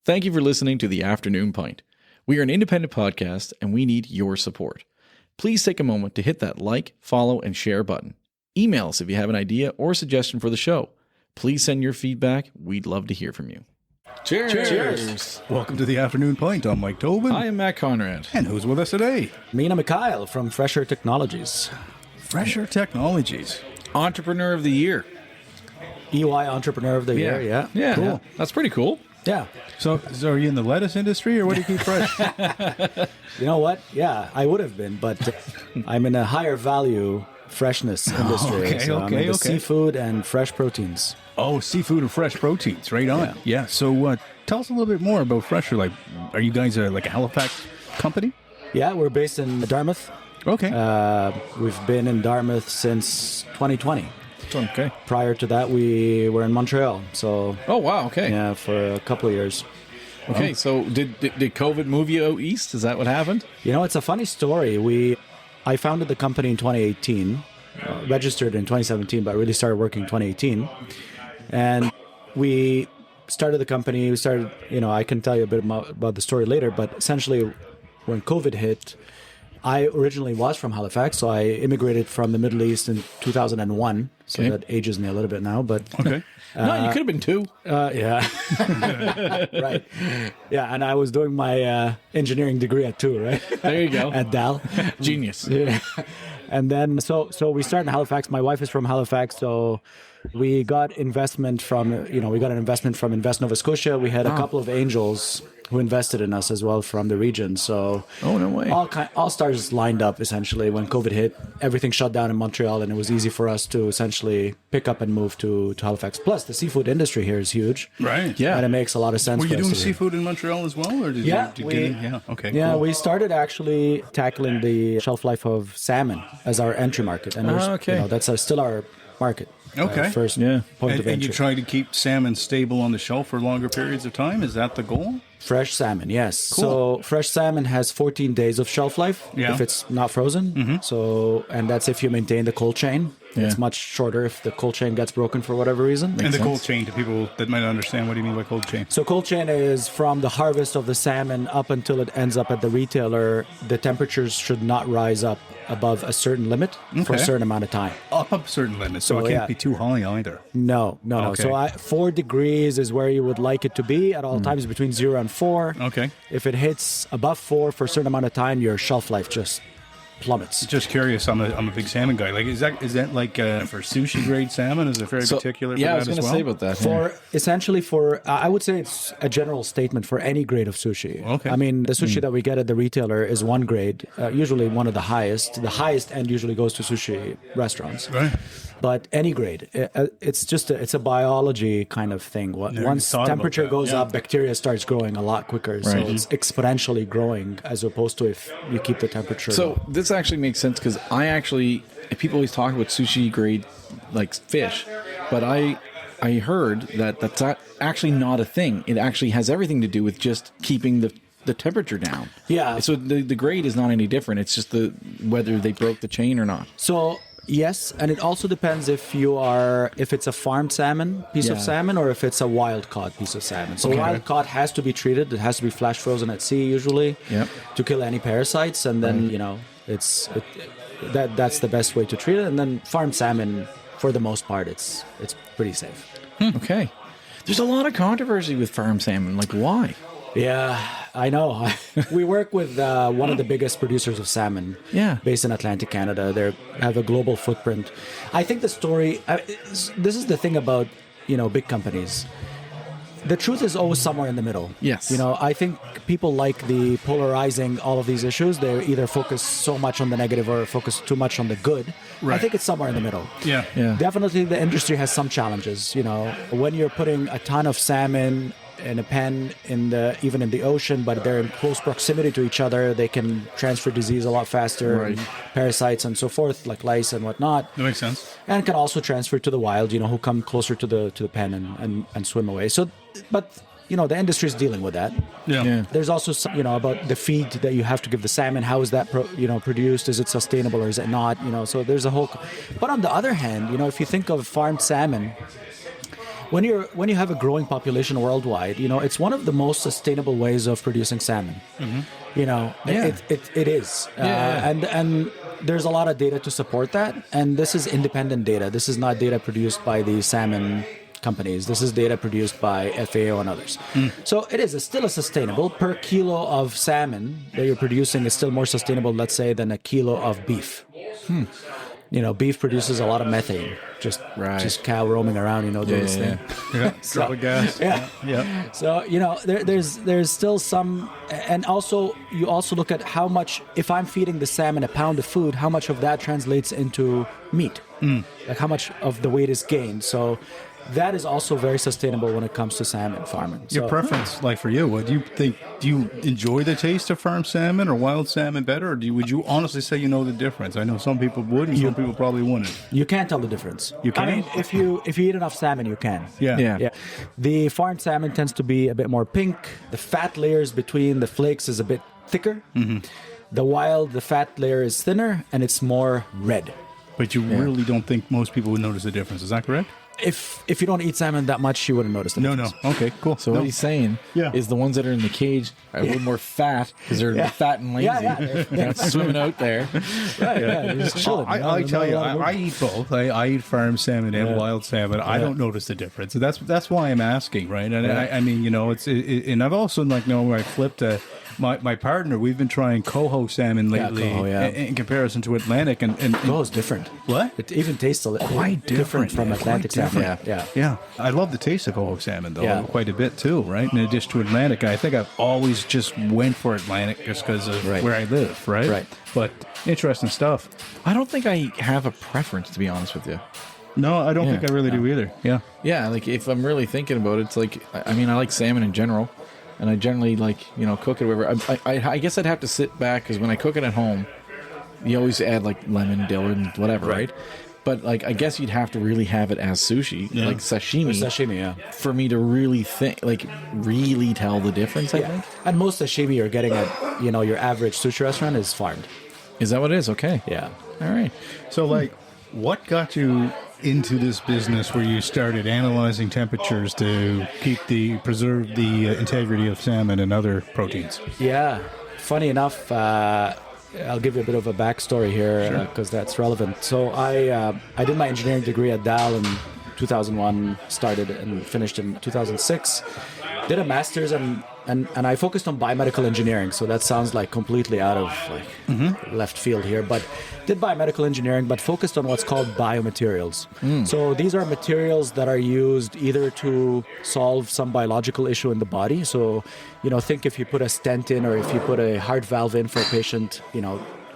Thank you for listening to The Afternoon Pint. We are an independent podcast and we need your support. Please take a moment to hit that like, follow, and share button. Email us if you have an idea or suggestion for the show. Please send your feedback. We'd love to hear from you. Cheers! Cheers! Welcome to The Afternoon Pint. I'm Mike Tobin. I am Matt Conrad. And who's with us today? Mina Mekhail from Fresher Technologies. Fresher Technologies. Entrepreneur of the Year. EY Entrepreneur of the Year, yeah. Yeah, Cool. That's pretty cool. Yeah. So are you in the lettuce industry or what do you keep fresh? You know what? Yeah, I would have been, but I'm in a higher value freshness industry. okay, so I'm in the okay. seafood and fresh proteins. Oh, seafood and fresh proteins. Right on. Yeah. So tell us a little bit more about Fresher. Like, are you guys like a Halifax company? Yeah, we're based in Dartmouth. Okay. We've been in Dartmouth since 2020. Okay. Prior to that, we were in Montreal. So, Oh, wow. Okay. yeah, for a couple of years. Okay. So did COVID move you out east? Is that what happened? You know, it's a funny story. I founded the company in 2018, registered in 2017, but really started working in 2018. And we started the company. We started, I can tell you a bit about the story later, but essentially when COVID hit, I originally was from Halifax, so I immigrated from the Middle East in 2001. So Okay. that ages me a little bit now, but Okay. No, you could have been two. yeah, right, yeah. And I was doing my engineering degree at 2, right? There you go. At Dal. Genius. Yeah. And then, so we started in Halifax. My wife is from Halifax, so we got investment from, Invest Nova Scotia. We had a couple of angels who invested in us as well from the region. So, Oh, no way. all stars lined up essentially when COVID hit. Everything shut down in Montreal, and it was easy for us to essentially pick up and move to Halifax. Plus, the seafood industry here is huge. Right. Yeah. And it makes a lot of sense. Were you for us doing to do. seafood in Montreal as well? Or did Yeah, you we- yeah. Okay. Yeah, cool. we started actually tackling the shelf life of salmon as our entry market, and okay. that's still our market. Okay. First Yeah. point of And entry. you try to keep salmon stable on the shelf for longer periods of time? Is that the goal? Fresh salmon, yes. Cool. So fresh salmon has 14 days of shelf life Yeah. if it's not frozen. Mm-hmm. So, and that's if you maintain the cold chain. Yeah. It's much shorter if the cold chain gets broken for whatever reason. And the sense. cold chain, to people that might not understand, what do you mean by cold chain? So cold chain is from the harvest of the salmon up until it ends up at the retailer. The temperatures should not rise up above a certain limit for a Okay. certain amount of time. Up a certain limit, so it So, can't yeah. be too high either. No. Okay. So 4 degrees is where you would like it to be at all times, between 0 and 4. Okay. If it hits above 4 for a certain amount of time, your shelf life just plummets. Just curious, I'm a big salmon guy. Like, is that like for sushi grade salmon? Is it very particular? Yeah, I for was that going as to well? say about that. I would say it's a general statement for any grade of sushi. Okay. I mean, the sushi that we get at the retailer is one grade, usually one of the highest. The highest end usually goes to sushi restaurants. Right. But any grade, it's a biology kind of thing. Once thought about temperature that, goes yeah. up, bacteria starts growing a lot quicker. So Right. it's exponentially growing as opposed to if you keep the temperature low. So this actually makes sense because people always talk about sushi grade like fish, but I heard that that's actually not a thing. It actually has everything to do with just keeping the temperature down. Yeah. So the grade is not any different. It's just whether they broke the chain or not. So yes, and it also depends if it's a farmed salmon piece of Yeah. salmon or if it's a wild caught piece of salmon. So wild caught has to be treated. It has to be flash frozen at sea usually Yep. to kill any parasites, and then that's the best way to treat it. And then farmed salmon, for the most part, it's pretty safe. Okay. There's a lot of controversy with farm salmon. Like, why? Yeah, I know. We work with one of the biggest producers of salmon, Yeah. based in Atlantic Canada. They have a global footprint. I think the story. This is the thing about big companies. The truth is always somewhere in the middle. Yes. I think people like the polarizing all of these issues. They either focus so much on the negative or focus too much on the good. I Right. think it's somewhere in the middle. Yeah. Yeah. Definitely, the industry has some challenges. When you're putting a ton of salmon in a pen even in the ocean, but they're in close proximity to each other, they can transfer disease a lot faster, Right. and parasites and so forth, like lice and whatnot. That makes sense. And can also transfer to the wild, who come closer to the pen and swim away. So, but the industry is dealing with that. Yeah. Yeah. There's also some, about the feed that you have to give the salmon. How is that produced? Is it sustainable or is it not? So there's a whole. But on the other hand, if you think of farmed salmon, when you have a growing population worldwide, it's one of the most sustainable ways of producing salmon. It is. And there's a lot of data to support that, and this is independent data. This is not data produced by the salmon companies. This is data produced by FAO and others. So it's still a sustainable. Per kilo of salmon that you're producing is still more sustainable, let's say, than a kilo of beef. Beef produces a lot of methane. Just cow roaming around, doing this thing. So, gas. Yeah. So, there's still some, and also you also look at how much, if I'm feeding the salmon a pound of food, how much of that translates into meat? Like how much of the weight is gained. So that is also very sustainable when it comes to salmon farming. Your preference, like for you, what do you think? Do you enjoy the taste of farm salmon or wild salmon better, or would you honestly say you know the difference? I know some people would, and some people probably wouldn't. You can't tell the difference. You can't? I mean, if you eat enough salmon, you can. Yeah. The farmed salmon tends to be a bit more pink. The fat layers between the flakes is a bit thicker. The fat layer is thinner, and it's more red. But you really don't think most people would notice the difference. Is that correct? If you don't eat salmon that much, you wouldn't notice the difference. No. Okay, cool. So what he's saying is the ones that are in the cage are a little more fat because they're fat and lazy. They're swimming out there. They're just chilling. I tell you, I eat both. I eat farm salmon and wild salmon. I don't notice the difference. That's why I'm asking, right? And I mean, and I've also I flipped my partner. We've been trying coho salmon lately in comparison to Atlantic, and Coho's different. What? It even tastes a little quite different from Atlantic salmon. Yeah. I love the taste of coho salmon though, quite a bit too, right? In addition to Atlantic, I think I've always just went for Atlantic just because of where I live, right? Right. But interesting stuff. I don't think I have a preference, to be honest with you. No, I don't think I really do either. Yeah. Yeah, like if I'm really thinking about it, it's like, I mean, I like salmon in general, and I generally cook it or whatever. I guess I'd have to sit back because when I cook it at home, you always add like lemon, dill, and whatever, right? But I guess you'd have to really have it as sushi, like sashimi. Or sashimi, for me to really really tell the difference. I think. And most sashimi you're getting at your average sushi restaurant is farmed. Is that what it is? Okay. Yeah. All right. So what got you into this business where you started analyzing temperatures to preserve the integrity of salmon and other proteins? Yeah. Funny enough, I'll give you a bit of a backstory here because that's relevant. So I did my engineering degree at Dal in 2001, started and finished in 2006. Did a master's and I focused on biomedical engineering. So that sounds like completely out of left field here, but did biomedical engineering, but focused on what's called biomaterials. So these are materials that are used either to solve some biological issue in the body. So, think if you put a stent in or if you put a heart valve in for a patient,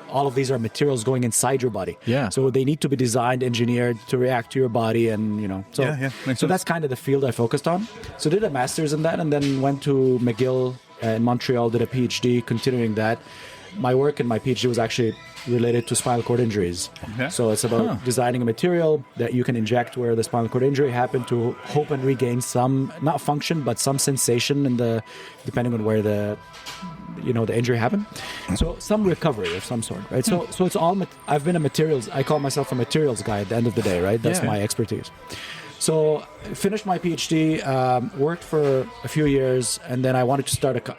all of these are materials going inside your body. Yeah. So they need to be designed, engineered to react to your body, and so that's kind of the field I focused on. So did a master's in that, and then went to McGill in Montreal, did a PhD, continuing that. My work in my PhD was actually related to spinal cord injuries. Okay. So it's about designing a material that you can inject where the spinal cord injury happened to hope and regain some, not function, but some sensation depending on where the injury happened. So some recovery of some sort, right? So it's all, I've been I call myself a materials guy at the end of the day, right? That's my expertise. So finished my PhD, worked for a few years, and then I wanted to start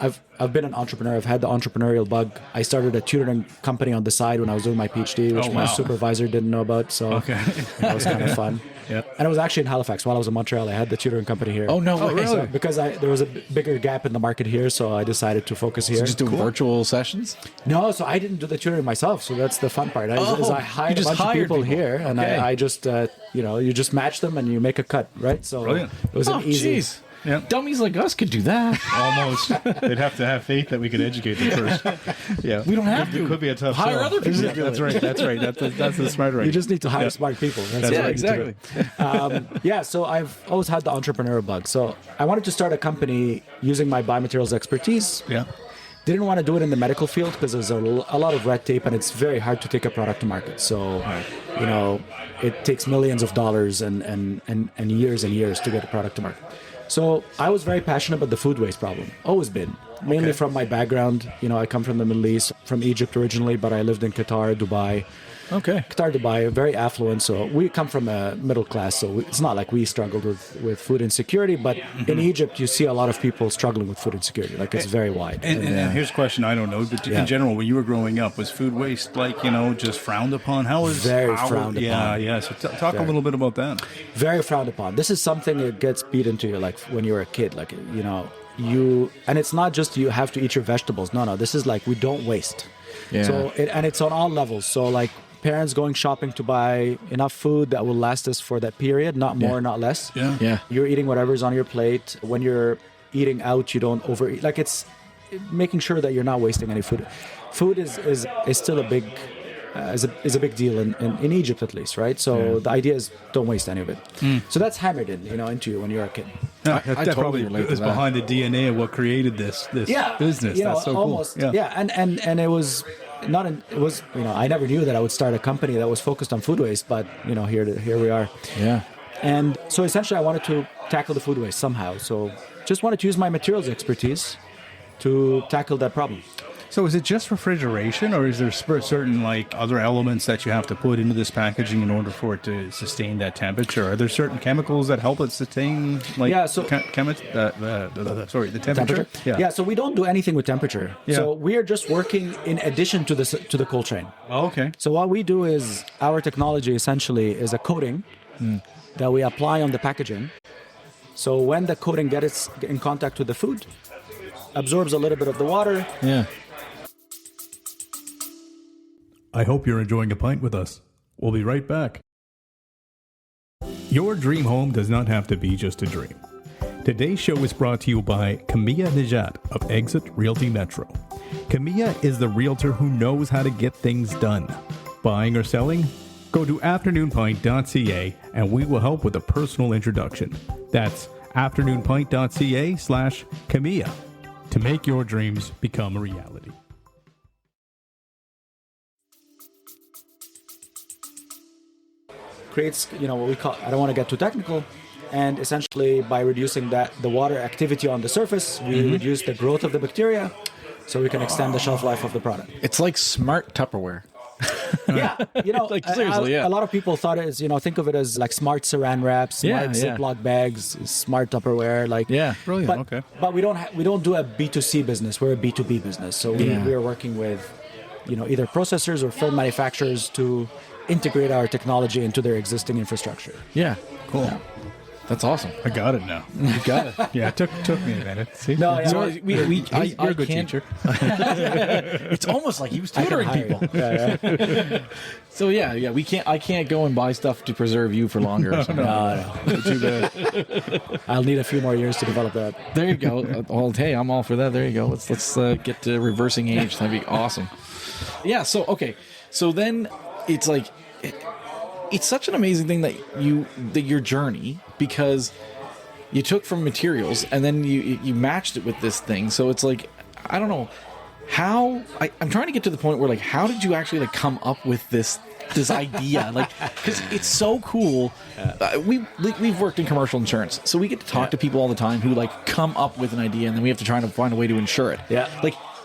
I've been an entrepreneur. I've had the entrepreneurial bug. I started a tutoring company on the side when I was doing my PhD, which my supervisor didn't know about. So that was kind of fun. Yep. And it was actually in Halifax. While I was in Montreal, I had the tutoring company here. Oh, no way. Really? So because there was a bigger gap in the market here, so I decided to focus here. So just do virtual sessions? No, so I didn't do the tutoring myself. So that's the fun part. I hired a bunch of people here, and I just, you just match them and you make a cut, right? So Brilliant. It was an easy. Geez. Yep. Dummies like us could do that. Almost. They'd have to have faith that we could educate them first. Yeah. We don't have to. It could be a tough hire sell. other people. That's right. That's the smart right. You just need to hire smart people. That's yeah, what exactly. So I've always had the entrepreneur bug. So I wanted to start a company using my biomaterials expertise. Yeah. Didn't want to do it in the medical field because there's a lot of red tape and it's very hard to take a product to market. So, it takes millions of dollars and years and years to get a product to market. So I was very passionate about the food waste problem. Always been. Mainly from my background. I come from the Middle East, from Egypt originally, but I lived in Qatar, Dubai. Okay. Qatar, Dubai, very affluent. So we come from a middle class. So it's not like we struggled with food insecurity. But in Egypt, you see a lot of people struggling with food insecurity. Like it's very wide. And here's a question I don't know, but in general, when you were growing up, was food waste like, just frowned upon? How was very frowned upon? Yeah. So talk a little bit about that. Very frowned upon. This is something that gets beat into you, like when you were a kid, like, and it's not just you have to eat your vegetables. No, this is like we don't waste. Yeah. So it's on all levels. So like parents going shopping to buy enough food that will last us for that period, not more, not less. Yeah. You're eating whatever's on your plate. When you're eating out, you don't overeat. Like it's making sure that you're not wasting any food. Food is still a big is a big deal in Egypt, at least, right? So the idea is don't waste any of it. So that's hammered into you when you're a kid. That totally probably relate to is that. behind the DNA of what created this business. That's so almost, cool. Yeah, and it was I never knew that I would start a company that was focused on food waste, but here we are. Yeah. And so essentially I wanted to tackle the food waste somehow. So just wanted to use my materials expertise to tackle that problem. So is it just refrigeration, or is there certain other elements that you have to put into this packaging in order for it to sustain that temperature? Are there certain chemicals that help it sustain the temperature? Yeah, so we don't do anything with temperature. Yeah. So we are just working in addition to the cold chain. Oh, okay. So what we do is our technology essentially is a coating that we apply on the packaging. So when the coating gets in contact with the food, absorbs a little bit of the water. Yeah. I hope you're enjoying a pint with us. We'll be right back. Your dream home does not have to be just a dream. Today's show is brought to you by Camilla Najat of Exit Realty Metro. Camilla is the realtor who knows how to get things done. Buying or selling? Go to afternoonpint.ca and we will help with a personal introduction. That's afternoonpint.ca/Camilla to make your dreams become a reality. Creates, what we call, I don't want to get too technical, and essentially by reducing the water activity on the surface, we reduce the growth of the bacteria, so we can extend the shelf life of the product. It's like smart Tupperware. Yeah, Like, seriously, a lot of people thought it is, think of it as like smart saran wraps, smart Ziploc bags, smart Tupperware, Brilliant. But, but we don't do a B2C business. We're a B2B business. So we are working with, either processors or film manufacturers to integrate our technology into their existing infrastructure. Yeah. Cool. Yeah. That's awesome. I got it now. You got it. Yeah, it took me a minute. See? No, yeah. So you're a good teacher. It's almost like he was tutoring people. So I can't go and buy stuff to preserve you for longer. Or something. No. Too bad. I'll need a few more years to develop that. There you go. Well, hey, I'm all for that. There you go. Let's get to reversing age. That'd be awesome. Yeah. So okay. So then it's like it's such an amazing thing that your journey, because you took from materials and then you matched it with this thing. So it's like, I don't know how I'm trying to get to the point where how did you actually come up with this idea? Because it's so cool. We've worked in commercial insurance, so we get to talk to people all the time who come up with an idea and then we have to try to find a way to insure it. Yeah.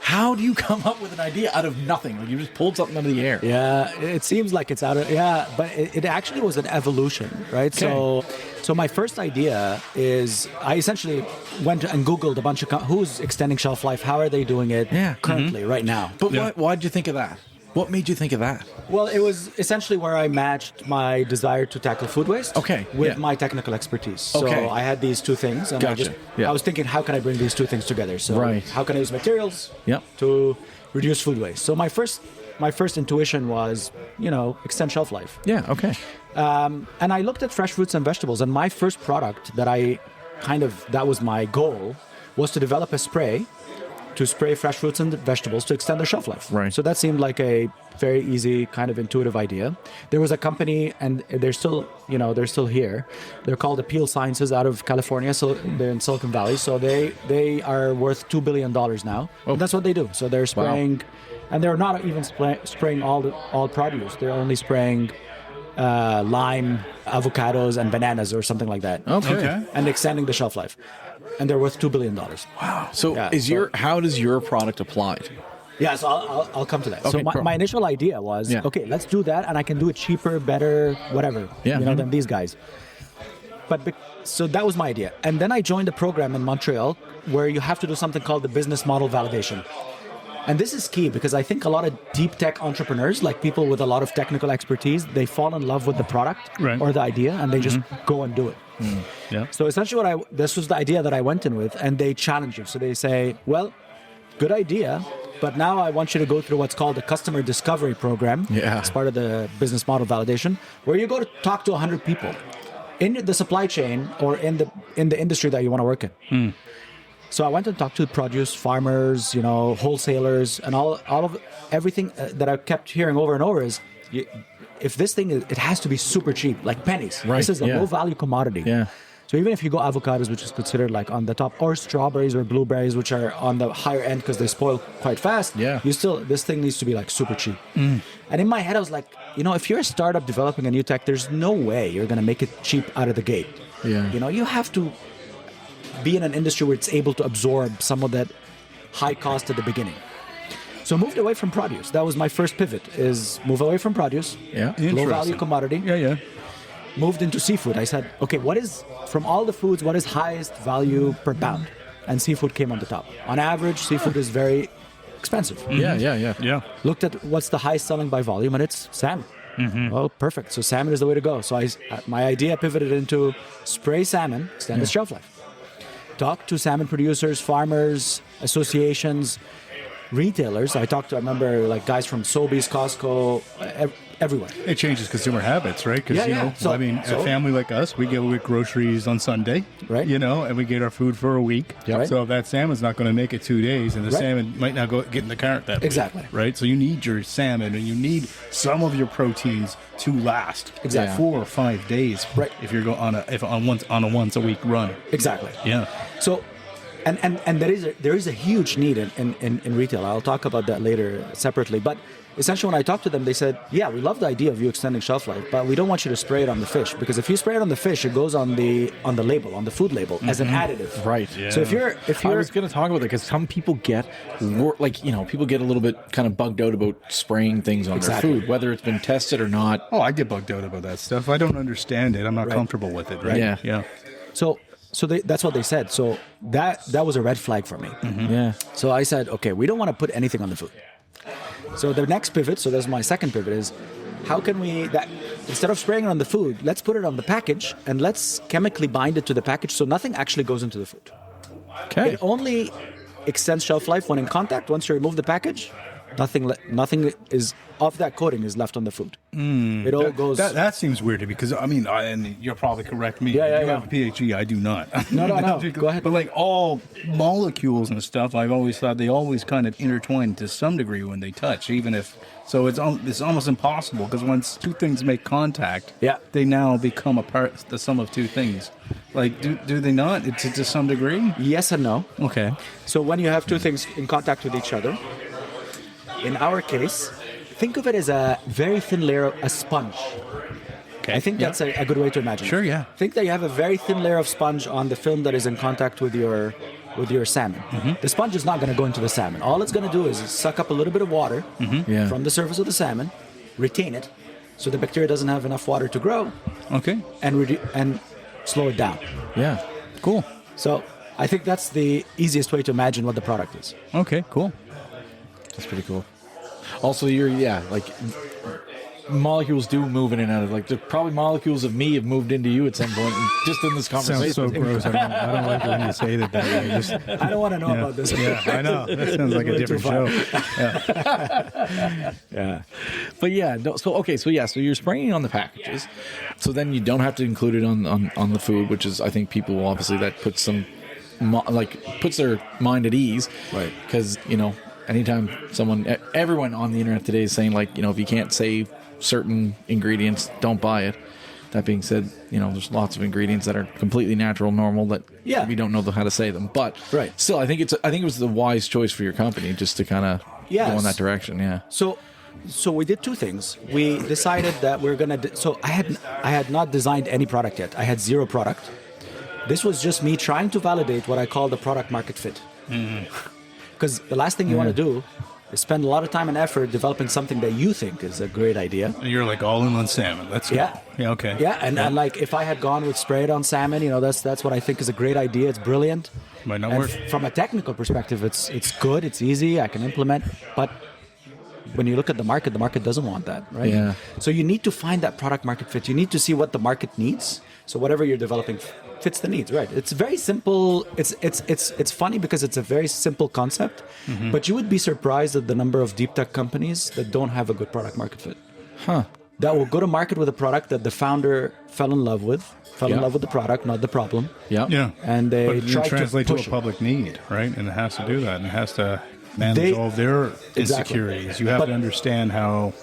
How do you come up with an idea out of nothing? You just pulled something out of the air. Yeah, it seems like it's out of... Yeah, but it actually was an evolution, right? Okay. So my first idea is I essentially went and Googled a bunch of... who's extending shelf life? How are they doing it currently, right now? But why did you think of that? What made you think of that? Well, it was essentially where I matched my desire to tackle food waste with my technical expertise. So I had these two things, and I was thinking, how can I bring these two things together? So how can I use materials to reduce food waste? So my first intuition was, extend shelf life. Yeah, okay. And I looked at fresh fruits and vegetables, and my first product that was my goal, was to develop a spray to spray fresh fruits and vegetables to extend their shelf life. Right. So that seemed like a very easy, kind of intuitive idea. There was a company, and they're still here. They're called Appeal Sciences out of California. So they're in Silicon Valley. So they are worth $2 billion now. Oh. That's what they do. So they're spraying, and they're not even spraying all produce. They're only spraying lime, avocados, and bananas or something like that. Okay. And extending the shelf life. And they're worth $2 billion. Wow. So how does your product apply? Yeah, so I'll come to that. Okay, So my initial idea was, okay, let's do that, and I can do it cheaper, better, whatever, than these guys. So that was my idea. And then I joined a program in Montreal where you have to do something called the business model validation. And this is key because I think a lot of deep tech entrepreneurs, like people with a lot of technical expertise, they fall in love with the product or the idea, and they just go and do it. Yeah. So essentially this was the idea that I went in with, and they challenge you. So they say, well, good idea, but now I want you to go through what's called a customer discovery program. Yeah. It's part of the business model validation, where you go to talk to 100 people in the supply chain or in the industry that you want to work in. So I went and talked to produce farmers, wholesalers, and all of everything that I kept hearing over and over is, if this thing it has to be super cheap, like pennies. Right. This is a low value commodity. Yeah. So even if you go avocados, which is considered like on the top, or strawberries or blueberries, which are on the higher end because they spoil quite fast, this thing needs to be like super cheap. And in my head, I was like, if you're a startup developing a new tech, there's no way you're going to make it cheap out of the gate. Yeah. You have to be in an industry where it's able to absorb some of that high cost at the beginning. So I moved away from produce. That was my first pivot, is move away from produce. Yeah. Low value commodity. Yeah. Moved into seafood. I said, okay, from all the foods, what is highest value per pound? And seafood came on the top. On average, seafood is very expensive. Yeah. Looked at what's the highest selling by volume, and it's salmon. Well, perfect. So salmon is the way to go. So my idea pivoted into spray salmon, extended shelf life. Talk to salmon producers, farmers, associations, retailers. I remember like guys from Sobeys, Costco, everywhere. It changes consumer habits, right? Because, a family like us, we get groceries on Sunday, right? And we get our food for a week. Yeah, right. So if that salmon's not going to make it 2 days, and the salmon might not get in the cart that exactly week, right? So you need your salmon, and you need some of your proteins to last 4 or 5 days, right? If you're going on a once a week run, exactly. Yeah. So. And there is a huge need in retail. I'll talk about that later separately. But essentially, when I talked to them, they said, "Yeah, we love the idea of you extending shelf life, but we don't want you to spray it on the fish, because if you spray it on the fish, it goes on the label, on the food label, as an additive." Right. Yeah. So if you're, I was going to talk about that because some people get people get a little bit kind of bugged out about spraying things on their food, whether it's been tested or not. Oh, I get bugged out about that stuff. I don't understand it. I'm not comfortable with it. Right. Yeah. So that's what they said. So that was a red flag for me. Yeah. So I said, okay, we don't want to put anything on the food. So the next pivot, so that's my second pivot, is how can we, instead of spraying it on the food, let's put it on the package and let's chemically bind it to the package so nothing actually goes into the food. Okay. It only extends shelf life when in contact. Once you remove the package, nothing is of that coating is left on the food. It all goes. That seems weird to me because and you'll probably correct me. Yeah. You have a PhD, I do not. No. Go ahead. But like all molecules and stuff, I've always thought they always kind of intertwine to some degree when they touch, even if. So it's almost impossible because once two things make contact, they now become the sum of two things. Like, do they not? It's to some degree. Yes and no. Okay. So when you have two things in contact with each other. In our case, think of it as a very thin layer of a sponge. Okay. I think that's a good way to imagine it. Sure, yeah. Think that you have a very thin layer of sponge on the film that is in contact with your salmon. The sponge is not going to go into the salmon. All it's going to do is suck up a little bit of water from the surface of the salmon, retain it, so the bacteria doesn't have enough water to grow. Okay. And slow it down. Yeah. Cool. So I think that's the easiest way to imagine what the product is. Okay, cool. That's pretty cool. Also, molecules do move in and out of, the probably molecules of me have moved into you at some point, just in this conversation. Sounds so gross. I don't like it when you say that way. I don't want to know about this. Yeah, I know. That sounds like a different show. Yeah. But so you're spraying on the packages, so then you don't have to include it on the food, which is, I think people obviously that puts their mind at ease, right? Because anytime everyone on the internet today is saying if you can't save certain ingredients, don't buy it. That being said, there's lots of ingredients that are completely natural, normal that we don't know how to say them. But still, I think it was the wise choice for your company just to kind of go in that direction. Yeah. So we did two things. We decided that we're gonna. So I had not designed any product yet. I had zero product. This was just me trying to validate what I call the product market fit. Because the last thing you want to do spend a lot of time and effort developing something that you think is a great idea. And you're like all in on salmon. That's cool. Yeah. Okay. Yeah, and like if I had gone with spray it on salmon, that's what I think is a great idea. It's brilliant. Might not And work. from a technical perspective, it's good, it's easy, I can implement. But when you look at the market doesn't want that, right? Yeah. So you need to find that product market fit. You need to see what the market needs. So whatever you're developing fits the needs, right? It's very simple. It's funny because it's a very simple concept, but you would be surprised at the number of deep tech companies that don't have a good product market fit. Huh. That will go to market with a product that the founder fell in love with the product, not the problem. Yeah. Yeah. And they but try it translates to push a public need, right? And it has to do that, and it has to manage all of their insecurities. You have to understand how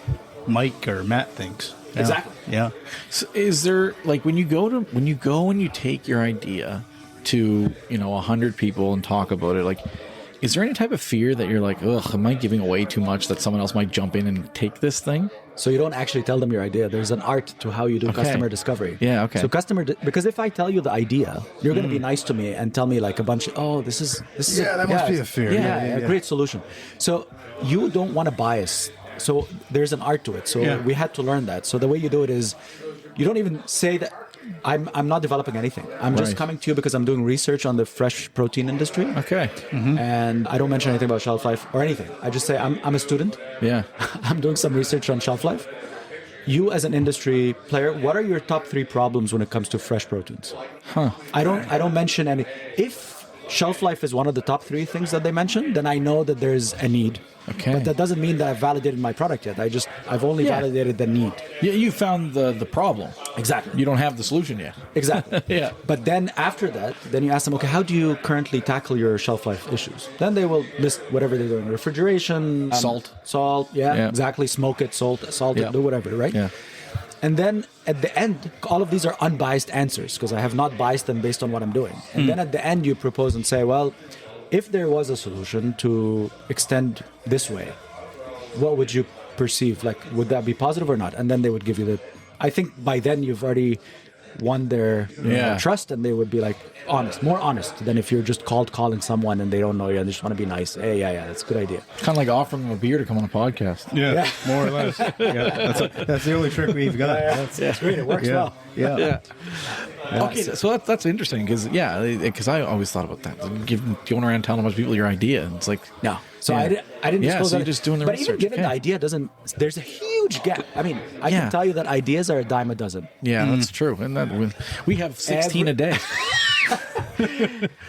Mike or Matt thinks. Yeah. Exactly. Yeah. So is there, like, when you go and you take your idea to 100 people and talk about it, like, is there any type of fear that you're like, ugh, am I giving away too much that someone else might jump in and take this thing? So you don't actually tell them your idea. There's an art to how you do customer discovery. Yeah, okay. So because if I tell you the idea, you're going to be nice to me and tell me like a bunch of, oh, this is that must be a fear. Yeah, a great solution. So you don't want to bias. So there's an art to it. So we had to learn that. So the way you do it is you don't even say that I'm not developing anything. I'm just coming to you because I'm doing research on the fresh protein industry. Okay. And I don't mention anything about shelf life or anything. I just say I'm a student. Yeah. I'm doing some research on shelf life. You as an industry player, what are your top 3 problems when it comes to fresh proteins? Huh. I don't mention any. If shelf life is one of the top 3 things that they mention, then I know that there's a need. Okay. But that doesn't mean that I've validated my product yet. I've only validated the need. Yeah, you found the problem. Exactly. You don't have the solution yet. Exactly. Yeah. But then after that, then you ask them, okay, how do you currently tackle your shelf life issues? Then they will list whatever they're doing. Refrigeration. Salt. Yeah, exactly. Smoke it, salt it, do whatever, right? Yeah. And then at the end, all of these are unbiased answers because I have not biased them based on what I'm doing. And then at the end, you propose and say, well, if there was a solution to extend this way, what would you perceive? Like, would that be positive or not? And then they would give you the... I think by then you've already won their trust, and they would be like more honest than if you're just calling someone and they don't know you and they just want to be nice. Hey, yeah, that's a good idea. Kind of like offering them a beer to come on a podcast. Yeah. More or less. That's the only trick we've got. That's great. It works well. Yeah. Okay, so that's interesting because I always thought about that. Going around telling a bunch of people your idea, and it's like no. So I didn't disclose so that. you're just doing the but research. But even given the idea doesn't, there's a huge gap. I mean, I can tell you that ideas are a dime a dozen. Yeah, that's true. And that we have 16 a day.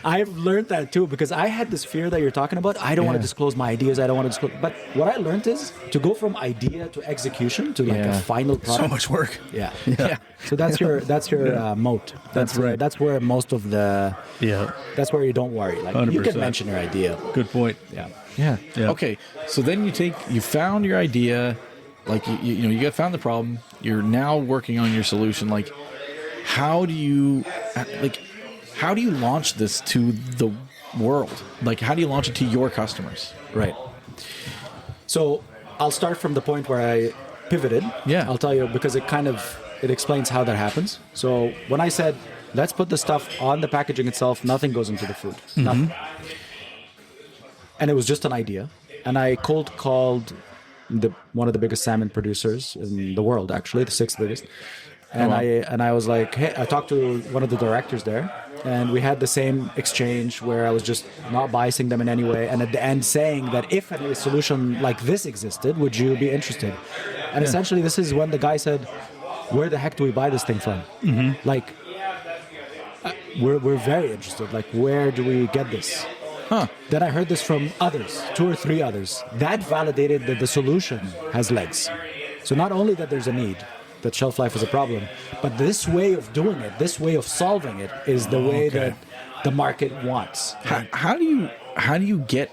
I've learned that too because I had this fear that you're talking about. I don't want to disclose my ideas. I don't want to disclose. But what I learned is to go from idea to execution to like a final product. So much work. Yeah. So that's your moat. That's right. That's where most of the That's where you don't worry. Like 100%. you can mention your idea. Good point. Yeah. Okay, so then you found your idea, like you found the problem. You're now working on your solution. Like, how do you launch this to the world? Like, how do you launch it to your customers? Right. So I'll start from the point where I pivoted. Yeah. I'll tell you because it explains how that happens. So when I said, let's put the stuff on the packaging itself, nothing goes into the food. Nothing. And it was just an idea. And I cold called one of the biggest salmon producers in the world, actually, the 6th biggest. And I was like, hey, I talked to one of the directors there, and we had the same exchange where I was just not biasing them in any way. And at the end saying that if a solution like this existed, would you be interested? And essentially this is when the guy said, where the heck do we buy this thing from? Like, we're very interested. Like, where do we get this? Then I heard this from others, 2 or 3 others. That validated that the solution has legs. So not only that there's a need, that shelf life is a problem, but this way of doing it, this way of solving it is the way that the market wants. How do you get,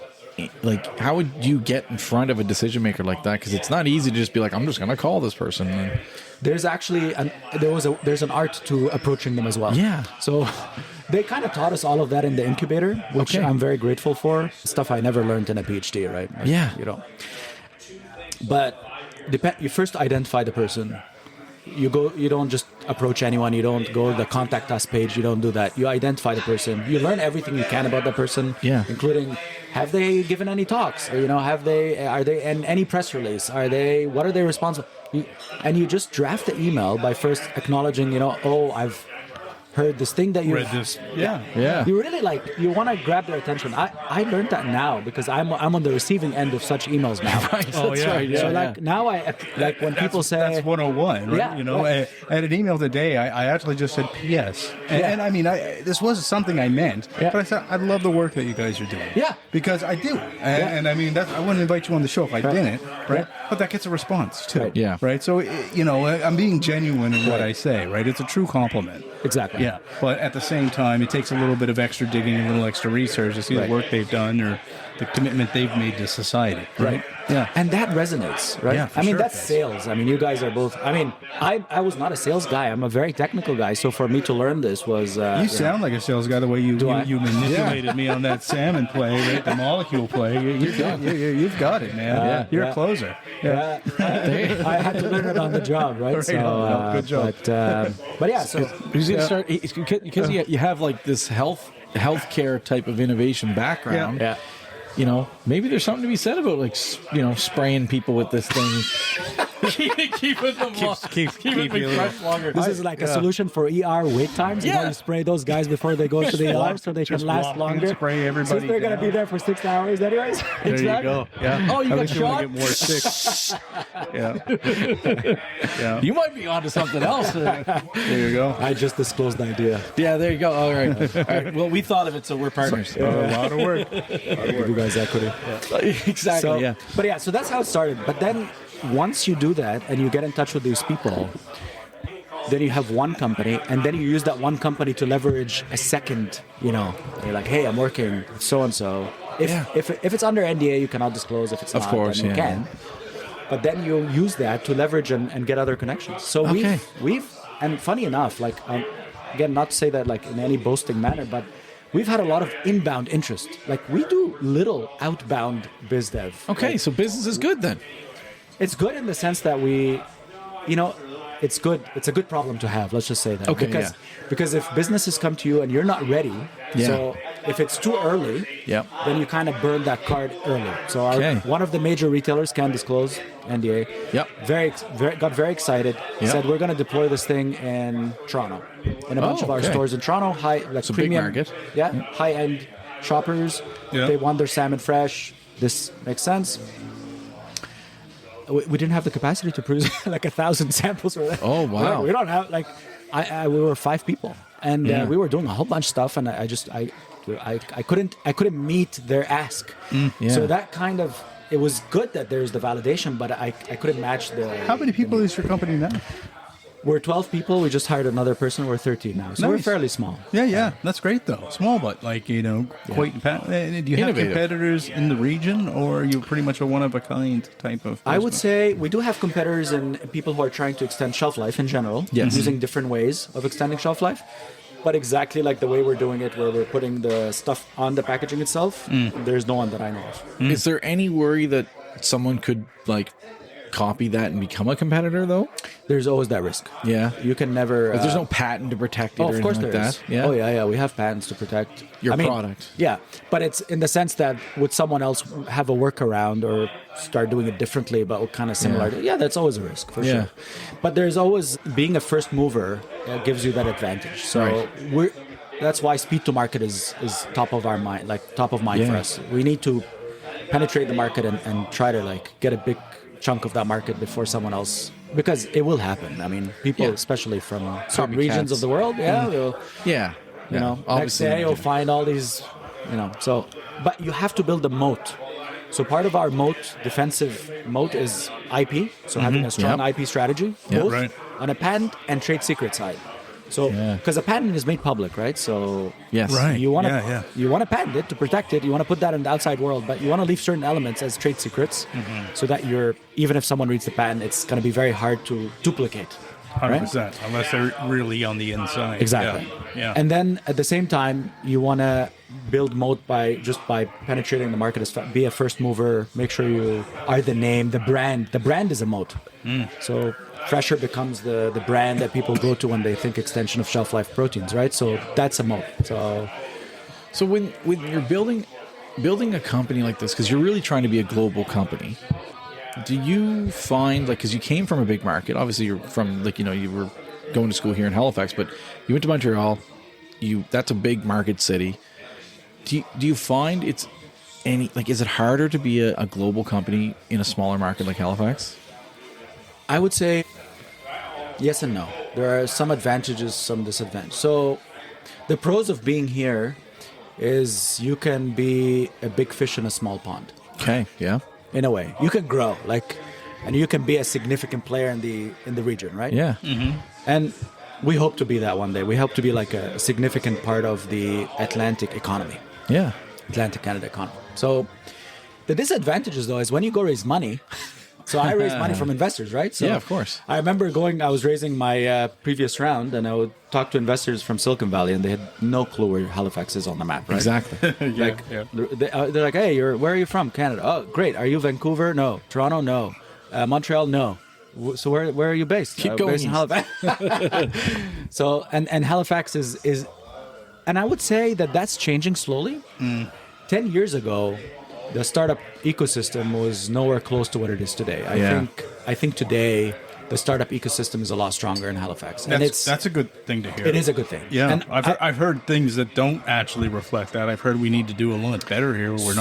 like, how would you get in front of a decision maker like that? Because it's not easy to just be like, I'm just going to call this person. There's actually there's an art to approaching them as well. Yeah. So they kind of taught us all of that in the incubator, which I'm very grateful for. Stuff I never learned in a PhD, right? Like, But you first identify the person. You don't just approach anyone. You don't go to the contact us page. You don't do that. You identify the person. You learn everything you can about the person, including have they given any talks? Or, are they in any press release? What are they responsible? And you just draft the email by first acknowledging, I've heard this thing that you read this. You really you want to grab their attention. I learned that now because I'm on the receiving end of such emails now. Right. So now when people say that's 101, right? I had an email today. I actually just said PS, and I mean, this was something I meant, but I said I love the work that you guys are doing. Yeah, because I do, and I mean, I wouldn't invite you on the show if I didn't, right? But that gets a response too, right? So I'm being genuine in what I say, right? It's a true compliment. Exactly. Yeah, but at the same time, it takes a little bit of extra digging, a little extra research to see the work they've done or the commitment they've made to society. Right. Yeah. And that resonates, right? Yeah, I mean, that's sales. I mean, you guys are both. I mean, I was not a sales guy. I'm a very technical guy. So for me to learn this was. You sound like a sales guy the way you manipulated me on that salmon play, right? The molecule play. You've got it, man. You're a closer. Yeah. I had to learn it on the job, right? So, good job. But yeah, so he's going to start because you have like this healthcare type of innovation background. Yeah. Maybe there's something to be said about spraying people with this thing. keeping them fresh longer. This is like a solution for ER wait times. You spray those guys before they go to the ER so they can last longer. Spray everybody. Since they're going to be there for 6 hours anyways. There you go. Yeah. Oh, you got shot? Get more sick. Yeah. You might be onto something else. There you go. I just disclosed the idea. Yeah, there you go. All right. Well, we thought of it, so we're partners. A lot of work. Give you guys equity. Exactly. So that's how it started. But then once you do that and you get in touch with these people, then you have one company, and then you use that one company to leverage a second. You're like, hey, I'm working with so and so. If it's under NDA, you cannot disclose. If it's not, then you can. But then you use that to leverage and get other connections. So we've and funny enough, again, not to say that in any boasting manner, but we've had a lot of inbound interest. We do little outbound biz dev. Okay, so business is good then. It's good in the sense that it's good. It's a good problem to have. Let's just say that. Okay, because if businesses come to you and you're not ready, so if it's too early, then you kind of burn that card early. So one of the major retailers can disclose NDA. Got very excited. Said we're going to deploy this thing in Toronto, in a bunch of our stores in Toronto. It's a premium big market. High-end shoppers. They want their salmon fresh. This makes sense. We didn't have the capacity to produce 1,000 samples. Oh wow! We don't have we were 5 people, and we were doing a whole bunch of stuff, and I couldn't meet their ask. So that kind of it was good that there's the validation, but I couldn't match the. How many people is your company now? We're 12 people. We just hired another person. We're 13 now, so we're fairly small. Yeah, that's great though. Small, but quite. Do you have competitors in the region, or are you pretty much a one-of-a-kind type of? I would say we do have competitors and people who are trying to extend shelf life in general, using different ways of extending shelf life. But exactly like the way we're doing it, where we're putting the stuff on the packaging itself, there's no one that I know of. Is there any worry that someone could copy that and become a competitor, though? There's always that risk. Yeah. You can never... But there's no patent to protect it or anything like that? Yeah. Oh, yeah. We have patents to protect... Your product. Yeah. But it's in the sense that would someone else have a workaround or start doing it differently but kind of similar? Yeah, that's always a risk, for sure. But there's always... Being a first mover gives you that advantage. So that's why speed to market is top of our mind, top of mind for us. We need to penetrate the market and try to get a big chunk of that market before someone else, because it will happen. I mean, people, especially from certain regions of the world, next day you'll find all these, so, but you have to build a moat. So part of our defensive moat is IP, so having a strong IP strategy, both on a patent and trade secret side. So, because a patent is made public, right? So, you want to patent it to protect it. You want to put that in the outside world, but you want to leave certain elements as trade secrets, so that even if someone reads the patent, it's going to be very hard to duplicate. 100%, unless they're really on the inside. Exactly. Yeah. And then at the same time, you want to build moat by penetrating the market, be a first mover, make sure you are the name, the brand. The brand is a moat. So Fresher becomes the brand that people go to when they think extension of shelf life proteins, right? So that's a moat. So when you're building a company like this, because you're really trying to be a global company, do you find, like, because you came from a big market, obviously you're from, like, you were going to school here in Halifax, but you went to Montreal, that's a big market city. Do you find is it harder to be a global company in a smaller market like Halifax? I would say yes and no. There are some advantages, some disadvantages. So the pros of being here is you can be a big fish in a small pond. Okay, yeah. In a way, you can grow, and you can be a significant player in the region, right? Yeah. Mm-hmm. And we hope to be that one day. We hope to be like a significant part of the Atlantic economy. Yeah. Atlantic Canada economy. So the disadvantages, though, is when you go raise money. So I raised money from investors, right? So yeah, of course. I remember I was raising my previous round, and I would talk to investors from Silicon Valley, and they had no clue where Halifax is on the map, right? Exactly. They're like, hey, where are you from? Canada. Oh, great. Are you Vancouver? No. Toronto? No. Montreal? No. So where are you based? Keep going. Based in Halifax. So and Halifax is, and I would say that's changing slowly. 10 years ago, the startup ecosystem was nowhere close to what it is today. I think today the startup ecosystem is a lot stronger in Halifax, and that's a good thing to hear. It is a good thing. Yeah, and I've heard things that don't actually reflect that. I've heard we need to do a little better here. We're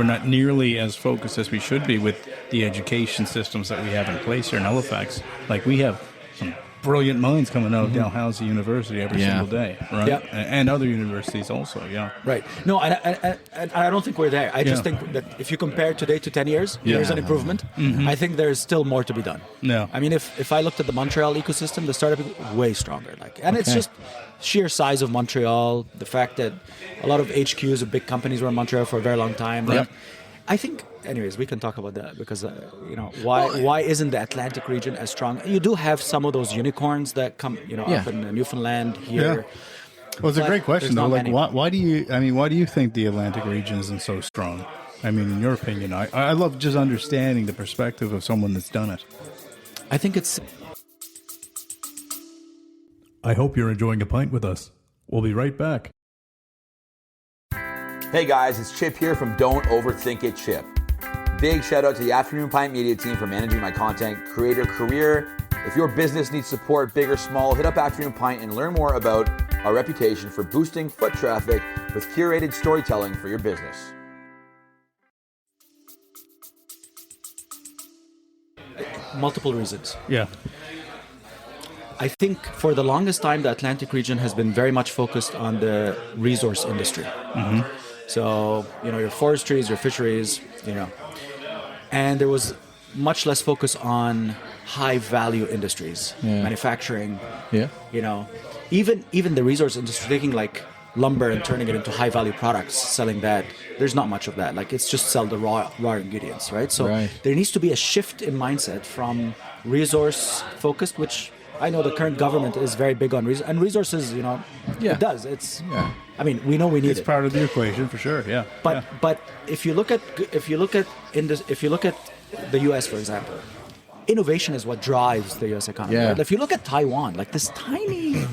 not nearly as focused as we should be with the education systems that we have in place here in Halifax. Like, we have some brilliant minds coming out of Dalhousie University every single day, right? Yeah. And other universities also, yeah. Right. No, I don't think we're there. I just think that if you compare today to 10 years, there's an improvement. Mm-hmm. I think there's still more to be done. Yeah. I mean, if I looked at the Montreal ecosystem, the startup is way stronger. It's just sheer size of Montreal, the fact that a lot of HQs of big companies were in Montreal for a very long time. Yep. I think, anyways, we can talk about that because, why isn't the Atlantic region as strong? You do have some of those unicorns that come, up in Newfoundland here. Yeah. Well, it's a great question, though. Like, why do you think the Atlantic region isn't so strong? I mean, in your opinion, I love just understanding the perspective of someone that's done it. I think it's... I hope you're enjoying a pint with us. We'll be right back. Hey guys, it's Chip here from Don't Overthink It Chip. Big shout out to the Afternoon Pint Media team for managing my content creator career. If your business needs support, big or small, hit up Afternoon Pint and learn more about our reputation for boosting foot traffic with curated storytelling for your business. Multiple reasons. Yeah. I think for the longest time, the Atlantic region has been very much focused on the resource industry. Mm-hmm. So, your forestries, your fisheries, and there was much less focus on high value industries, manufacturing, even the resource industry, taking like lumber and turning it into high value products, selling that. There's not much of that. Like, it's just sell the raw ingredients, right? So there needs to be a shift in mindset from resource focused, which I know the current government is very big on resources. It does. I mean, we know we need it. It's part of the equation for sure. Yeah. But if you look at the U.S., for example, innovation is what drives the U.S. economy. Yeah. Right? If you look at Taiwan, like this tiny,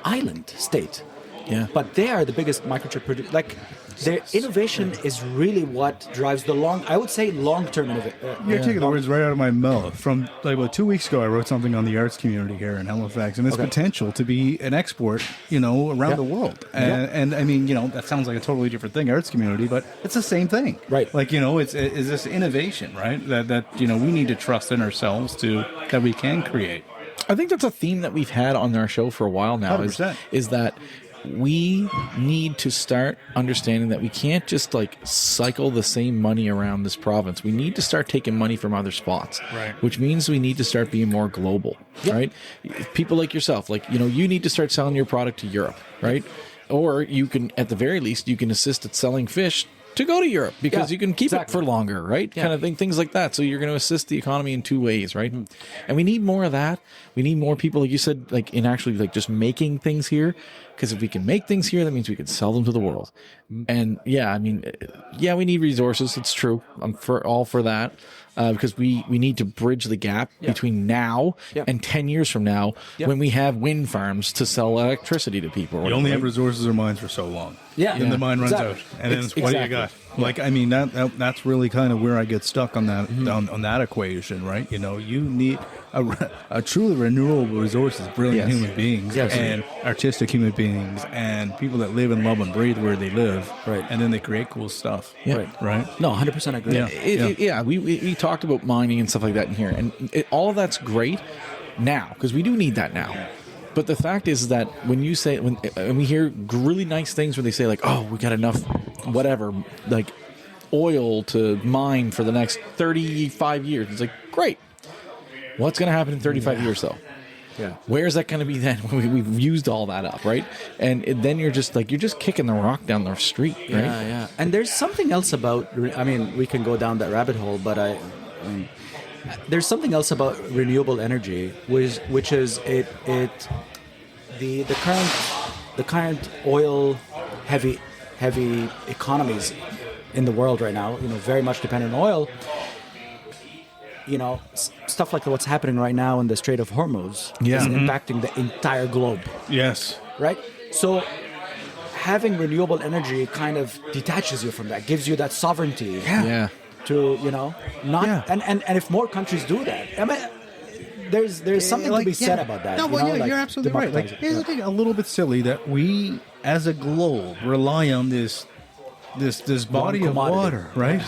island state. Yeah. But they are the biggest microchip producer. Like, their innovation is really what drives the long-term innovation. You're taking the words right out of my mouth. From about 2 weeks ago, I wrote something on the arts community here in Halifax and its potential to be an export, around the world. And I mean, that sounds like a totally different thing, arts community, but it's the same thing. Right. Like, it's this innovation, right? That we need to trust in ourselves that we can create. I think that's a theme that we've had on our show for a while now. 100%. Is that we need to start understanding that we can't just cycle the same money around this province. We need to start taking money from other spots, right? Which means we need to start being more global, right? People like yourself, you need to start selling your product to Europe, right? Or you can, at the very least, you can assist at selling fish to go to Europe because you can keep it for longer, right? Kind of things like that. So you're going to assist the economy in two ways, right? And we need more of that. We need more people, like you said, in actually just making things here. Because if we can make things here, that means we can sell them to the world. And I mean, yeah, we need resources. It's true. I'm for that. Because we need to bridge the gap between now and 10 years from now when we have wind farms to sell electricity to people. You only have resources or mines for so long. Yeah. Then the mine runs out. And then what do you got? Like, I mean, that's really kind of where I get stuck on that on that equation, right? You know, you need a truly renewable resources, brilliant human beings and artistic human beings and people that live and love and breathe where they live. Right. And then they create cool stuff. Yeah. Right? No, 100% agree. Yeah. We talked about mining and stuff like that in here, and all of that's great now because we do need that now. But the fact is that when you say when we hear really nice things where they say like, oh, we got enough, whatever, like oil to mine for the next 35 years. It's like, great. What's going to happen in 35 years though? Yeah. Where's that going to be then when we've used all that up, right? And then you're just kicking the rock down the street, right? Yeah. And there's something else about, I mean, we can go down that rabbit hole, but there's something else about renewable energy, which is the current oil heavy economies in the world right now, you know, very much dependent on oil. You know, stuff like what's happening right now in the Strait of Hormuz is impacting the entire globe. Yes. Right? So having renewable energy kind of detaches you from that, gives you that sovereignty. Yeah. To, you know, not and if more countries do that, I mean, there's something to be said about that. No, you well, know, like you're absolutely right. Like, democratizing. it's a little bit silly that we, as a globe, rely on this body of commodity. Water, right?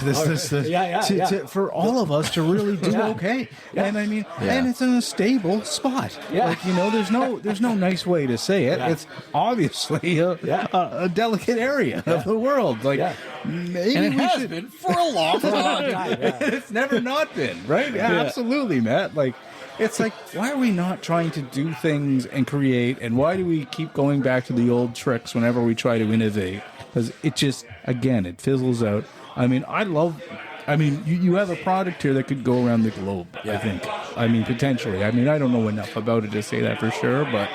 For all of us to really do okay. Yeah. And I mean, and it's in a stable spot. Yeah. Like, you know, there's no nice way to say it. Yeah. It's obviously a delicate area of the world. Like, maybe And it we has should, been for a long time. it's never not been, right? Yeah, absolutely, Matt. Like, it's like, why are we not trying to do things and create, and why do we keep going back to the old tricks whenever we try to innovate? Because it just, again, it fizzles out. I mean, you have a product here that could go around the globe, I think. I mean, potentially. I mean, I don't know enough about it to say that for sure, but...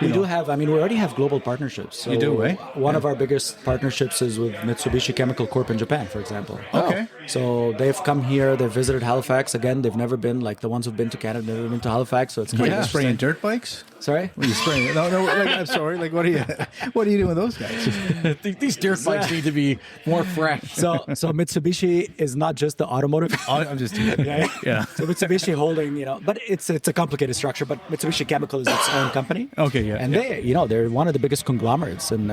We do have, I mean, we already have global partnerships. So you do, eh? One of our biggest partnerships is with Mitsubishi Chemical Corp in Japan, for example. Okay. So they've come here, they've visited Halifax. Again, they've never been, like the ones who've been to Canada, never been to Halifax, so it's kind of Wait, spraying dirt bikes? Sorry? What are you spraying? No, like, I'm sorry. Like, what are you doing with those guys? These dirt bikes need to be more fresh. So Mitsubishi is not just the automotive. I'm just teasing. Yeah. So Mitsubishi Holding, you know, but it's a complicated structure. But Mitsubishi Chemical is its own company. Okay, yeah. And they, you know, they're one of the biggest conglomerates in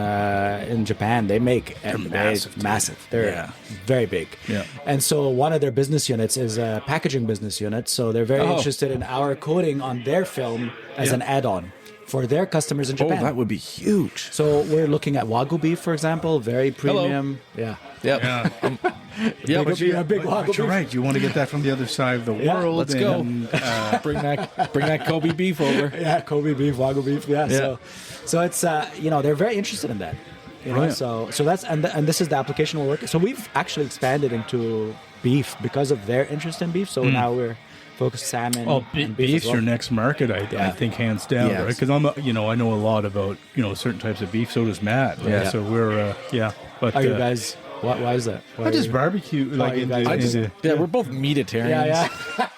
Japan. They make massive. They're very big. Yeah. And so one of their business units is a packaging business unit. So they're very interested in our coating on their film as an add-on for their customers in Japan. Oh, that would be huge. So we're looking at Wagyu beef, for example, very premium. Yep. Yeah. But a big Wagyu beef. You're right. You want to get that from the other side of the world. Let's go. Bring that Kobe beef over. Yeah, Kobe beef, Wagyu beef. Yeah. So it's you know, they're very interested in that. You know, so that's and this is the application we're working. So we've actually expanded into beef because of their interest in beef. So now we're focused salmon. Oh, and beef's as well. your next market, I think, hands down, right? Because I know a lot about certain types of beef. So does Matt. Right? Yeah. So we're But Are you guys? Why is that? I just barbecue We're both meatitarians.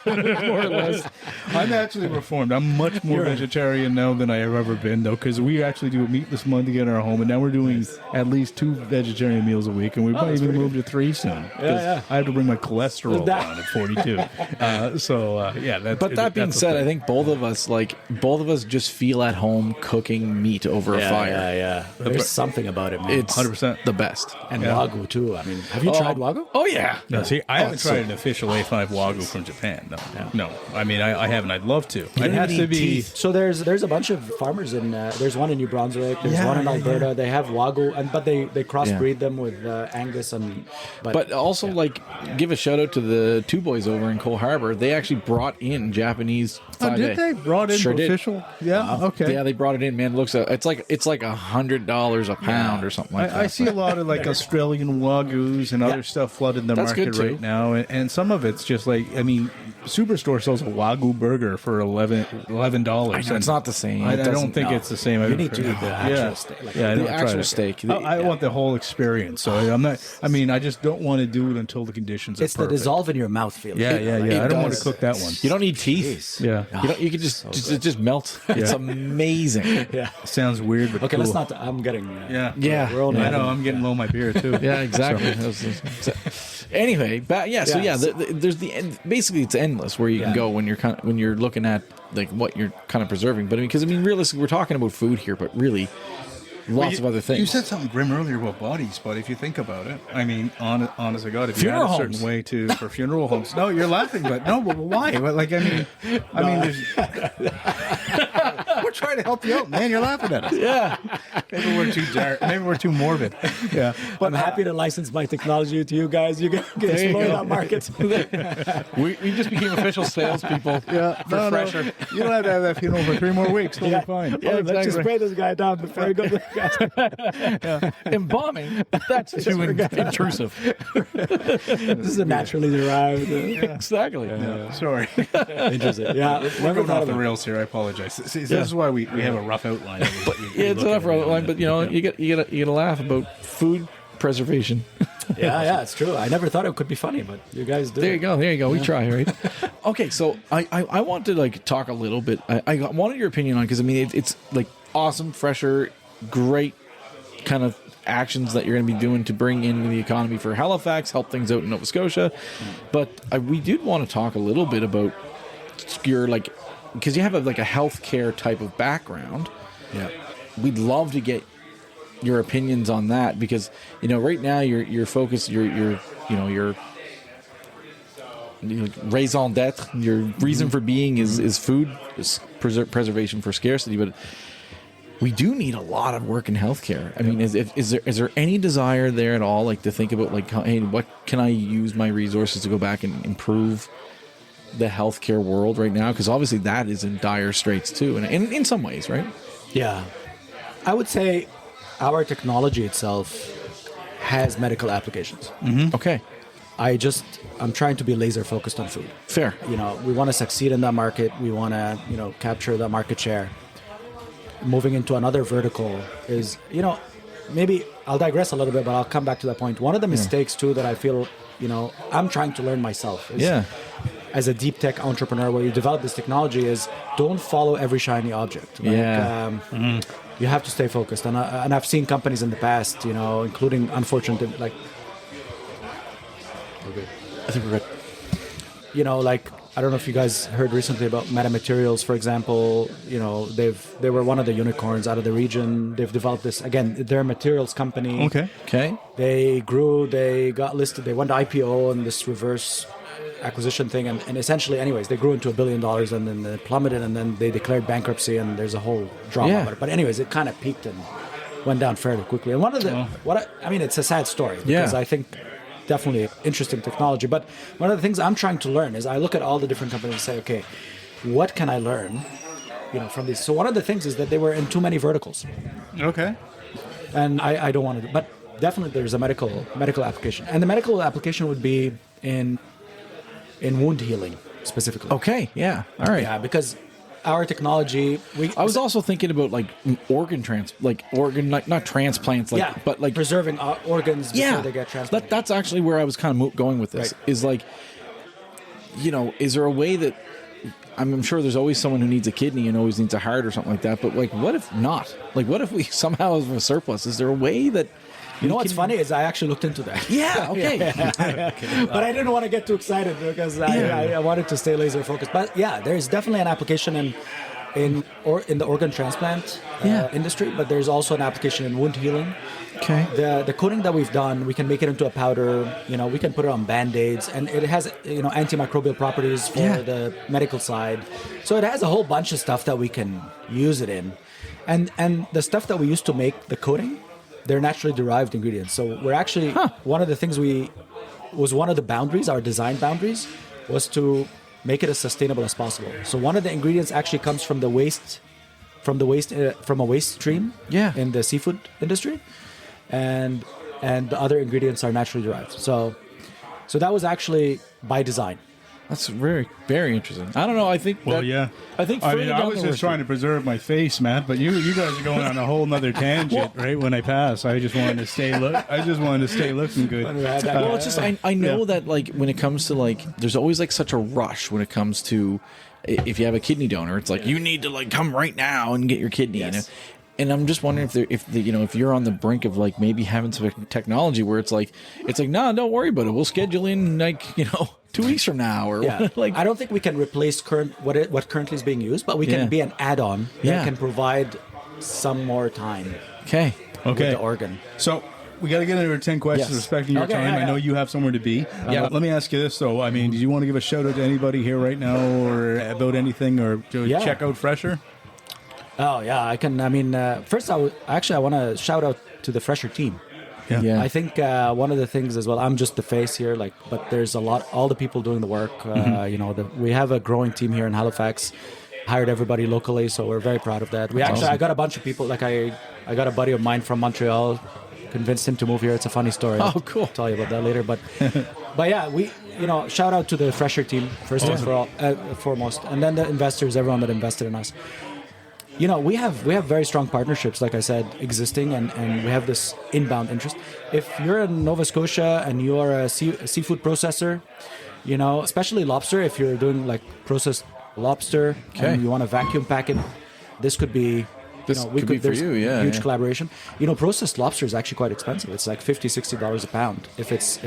More or less. I'm actually reformed. I'm much more vegetarian now than I have ever been, though, because we actually do a meatless Monday in our home, and now we're doing at least 2 vegetarian meals a week, and we probably even move to 3 soon. I have to bring my cholesterol down at 42. But that being said, I think both of us just feel at home cooking meat over a fire. Yeah. There's something about it, man. It's 100% the best. And Wagyu too. I mean, have you tried Wagyu? Oh yeah. No, see, I haven't tried an official A5 Wagyu from Japan. No. I mean, I haven't. I'd love to. It has to be. So there's a bunch of farmers in. There's one in New Brunswick. There's one in Alberta. Yeah. They have Wagyu, but they crossbreed them with Angus and. But also, like, give a shout out to the 2 boys over in Cole Harbour. They actually brought in Japanese Oh, did they brought in Sure did. official? Yeah. Okay. Yeah, they brought it in, man. It looks it's like $100 a pound or something like that. I see a lot of like Australian Wagyus and other stuff flooding the That's market good, too. right now, and some of it's just like, I mean, Superstore sells a Wagyu burger for $11. I know, it's not the same. I It don't doesn't- think no. it's the same. You need to eat the actual Yeah. steak. Yeah, I The don't try actual it. steak. I want the whole experience. So I'm not. I mean, I just don't want to do it until the conditions are It's the perfect. dissolve in your mouth feeling. Yeah. I don't want does. to cook that one. You don't need teeth. Yeah. You can just melt. It's amazing. Yeah. Sounds weird, but Okay, cool. let's not. I'm getting. Yeah. Yeah. We're only I know. I'm getting low on my beer too. Yeah, exactly. Anyway, but yeah, so Yeah. there's the end. Basically, it's endless where you can Yeah. go when you're looking at like what you're kind of preserving. But because realistically, we're talking about food here, but really, lots of other things. You said something grim earlier about bodies, but if you think about it, I mean, honest to God, if Funeral you had a homes. certain way for funeral homes, no, you're laughing, but no, but why? But like, I mean, we're trying to help you out, man. You're laughing at us. Yeah, Maybe we're too dark. Maybe we're too morbid. Yeah, but I'm happy to license my technology to you guys. You can you explore go. that market. we just became official salespeople. yeah, for Fresher. You don't have to have that funeral for 3 more weeks. Totally fine. Yeah, Let's just exactly. spray this guy down before he goes. Embalming, that's too intrusive. This is a naturally derived. Exactly. Sorry. Interesting. Yeah, We're going off the rails here. I apologize. See, this is why we have a rough outline. Yeah, it's enough for outline, but you gotta laugh about food preservation. yeah, it's true. I never thought it could be funny, but you guys do. There you go. We try, right? Okay, so I want to like talk a little bit. I wanted your opinion on because it's like awesome, Fresher, great kind of actions that you're going to be doing to bring in the economy for Halifax, help things out in Nova Scotia. But we did want to talk a little bit about your like because you have a healthcare type of background. Yeah. We'd love to get your opinions on that because right now your focus your raison d'etre, your reason for being is food preservation for scarcity, but we do need a lot of work in healthcare. I mean, is there any desire there at all, like to think about like, hey, what can I use my resources to go back and improve the healthcare world right now? Because obviously that is in dire straits too, and in some ways, right? Yeah. I would say our technology itself has medical applications. Okay, I'm trying to be laser focused on food. fair. We want to succeed in that market. We want to, capture that market share. Moving into another vertical is, maybe I'll digress a little bit, but I'll come back to that point. One of the mistakes too that I feel, I'm trying to learn myself is, as a deep tech entrepreneur where you develop this technology is don't follow every shiny object. You have to stay focused. And I've seen companies in the past, including unfortunately, like, I think we're good. I don't know if you guys heard recently about Mina Materials, for example. They were one of the unicorns out of the region. They've developed this, again, they're a materials company. Okay. They grew, they got listed, they went to IPO and this reverse acquisition thing. And essentially, anyways, they grew into $1 billion and then they plummeted and then they declared bankruptcy and there's a whole drama about it. But anyways, it kind of peaked and went down fairly quickly. And one of the, it's a sad story because I think definitely interesting technology. But one of the things I'm trying to learn is I look at all the different companies and say, okay, what can I learn, from these? So one of the things is that they were in too many verticals. Okay. And I don't want to, but definitely there's a medical application. And the medical application would be in wound healing specifically. Okay. Yeah. All right. Yeah, because our technology, I was also thinking about like organ not transplants, but like preserving organs before they get transplanted. That's actually where I was kind of going with this. Right. Is like, is there a way that I'm sure there's always someone who needs a kidney and always needs a heart or something like that. But like, what if not? Like, what if we somehow have a surplus? Is there a way that? What's funny is I actually looked into that. Yeah. Okay. But I didn't want to get too excited because I wanted to stay laser focused. But yeah, there's definitely an application in the organ transplant industry, but there's also an application in wound healing. Okay. The coating that we've done, we can make it into a powder. We can put it on Band-Aids, and it has antimicrobial properties for the medical side. So it has a whole bunch of stuff that we can use it in, and the stuff that we used to make the coating, they're naturally derived ingredients. So we're actually one of the things one of the boundaries, our design boundaries, was to make it as sustainable as possible. So one of the ingredients actually comes from a waste stream Yeah. in the seafood industry, and the other ingredients are naturally derived. So that was actually by design. That's very, very interesting. I don't know. I think. Well, that, yeah. I think. I further mean, I down was the just road- trying to preserve my face, Matt. But you guys are going on a whole nother tangent, right? When I pass, I just wanted to stay looking good. Well, it's just I know that like when it comes to like, there's always like such a rush when it comes to if you have a kidney donor, it's like you need to like come right now and get your kidney. Yes. And I'm just wondering if you're on the brink of like maybe having some technology where it's like no, don't worry about it. We'll schedule in like 2 weeks from now or like. I don't think we can replace what currently is being used, but we can be an add-on that can provide some more time Okay. with the organ. So we got to get into our 10 questions, Yes. respecting your Okay, time. yeah, I know yeah. you have somewhere to be. Yeah. Let me ask you this, though. I mean, do you want to give a shout out to anybody here right now or about anything or to Yeah. check out Fresher? Oh yeah, I can. I mean, first I want to shout out to the Fresher team. Yeah. I think one of the things as well, I'm just the face here, but there's all the people doing the work. We have a growing team here in Halifax. Hired everybody locally, so we're very proud of that. I got a bunch of people. Like I got a buddy of mine from Montreal, convinced him to move here. It's a funny story. Oh, cool. I'll tell you about that later. But yeah, shout out to the Fresher team first and foremost, and then the investors, everyone that invested in us. We have very strong partnerships, like I said, existing, and we have this inbound interest. If you're in Nova Scotia and you are a seafood processor, especially lobster, if you're doing like processed lobster and you want to vacuum pack it, this could be. Could be for you, yeah. Huge collaboration. Processed lobster is actually quite expensive. It's like $50-$60 a pound if it's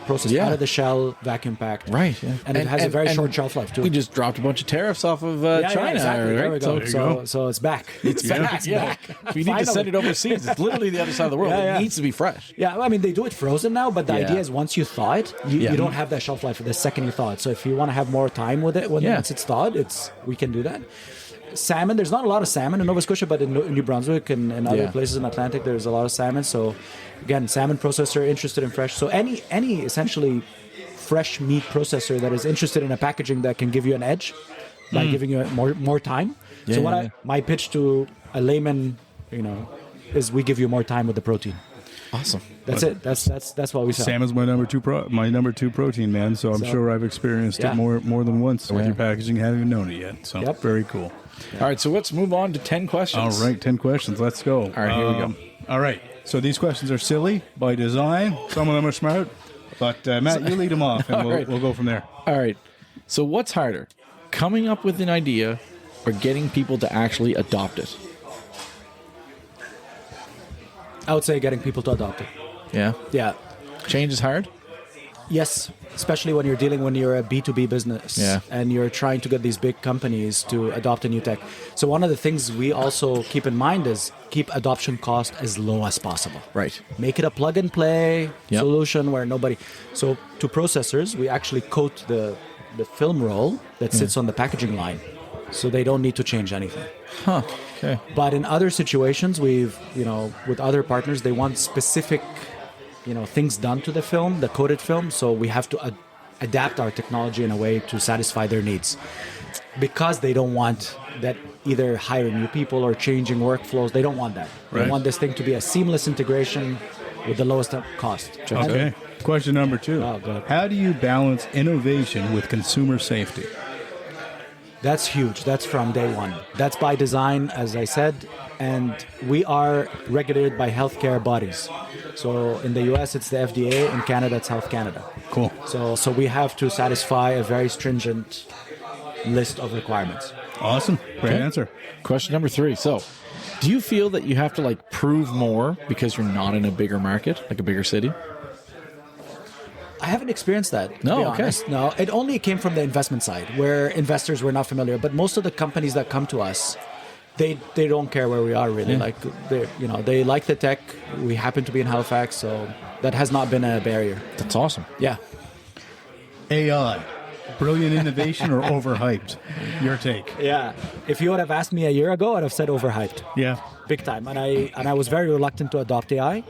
processed out of the shell, vacuum packed. Right, yeah. And it has a very short shelf life too. We just dropped a bunch of tariffs off of China, exactly. right? There we go. So So it's back. it's back. Yeah. We need to send it overseas. It's literally the other side of the world. Yeah. It needs to be fresh. Yeah, I mean, they do it frozen now, but the idea is once you thaw it, you don't have that shelf life the second you thaw it. So if you want to have more time with it once it's thawed, we can do that. Salmon, there's not a lot of salmon in Nova Scotia, but in New Brunswick and other places in Atlantic, there's a lot of salmon. So again, salmon processor interested in fresh. So any essentially fresh meat processor that is interested in a packaging that can give you an edge by giving you more time. My pitch to a layman, is we give you more time with the protein. Awesome. That's it. That's what we sell. Salmon's my number two protein, man. So I'm sure I've experienced it more than once with your packaging. Haven't even known it yet. So very cool. All right, so let's move on to 10 questions. All right, 10 questions. Let's go. All right, here we go. All right. So these questions are silly by design. Some of them are smart. But Matt, you lead them off, and we'll go from there. All right. So what's harder, coming up with an idea or getting people to actually adopt it? I would say getting people to adopt it. Yeah? Yeah. Change is hard? Yes, especially when you're a B2B business and you're trying to get these big companies to adopt a new tech. So one of the things we also keep in mind is keep adoption cost as low as possible. Right. Make it a plug and play solution where nobody. So to processors, we actually coat the film roll that sits on the packaging line, so they don't need to change anything. Huh. Okay. But in other situations, we've with other partners, they want specific things done to the film, the coated film, so we have to adapt our technology in a way to satisfy their needs, because they don't want that either hiring new people or changing workflows. They don't want that. They want this thing to be a seamless integration with the lowest cost. Okay. Question number 2. Oh, go ahead. How do you balance innovation with consumer safety? That's huge. That's from day one. That's by design, as I said, and we are regulated by healthcare bodies. So in the US, it's the FDA. In Canada, it's Health Canada. Cool. So we have to satisfy a very stringent list of requirements. Awesome. Great answer. Question number 3. So, do you feel that you have to prove more because you're not in a bigger market, like a bigger city? I haven't experienced that. To No, be okay. honest. No, it only came from the investment side, where investors were not familiar. But most of the companies that come to us, they don't care where we are really. Like they like the tech. We happen to be in Halifax, so that has not been a barrier. That's awesome. Yeah. AI, brilliant innovation or overhyped? Your take. Yeah. If you would have asked me a year ago, I'd have said overhyped. Yeah. Big time. And I was very reluctant to adopt AI.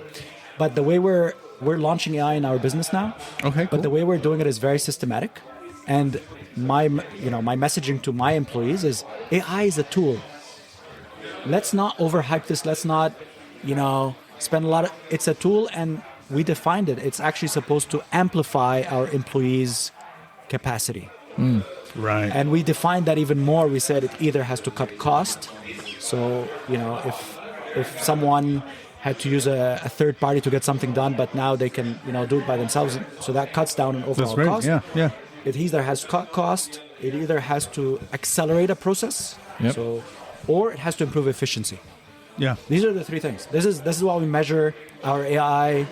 But the way we're launching AI in our business now. Okay, But the way we're doing it is very systematic. And my messaging to my employees is AI is a tool. Let's not overhype this. Let's not, spend a lot of. It's a tool, and we defined it. It's actually supposed to amplify our employees' capacity. Right. And we defined that even more. We said it either has to cut cost. So, if someone had to use a third party to get something done, but now they can, do it by themselves. So that cuts down on overall cost. Yeah. It either has to cut cost, it either has to accelerate a process, or it has to improve efficiency. Yeah. These are the three things. This is why we measure our AI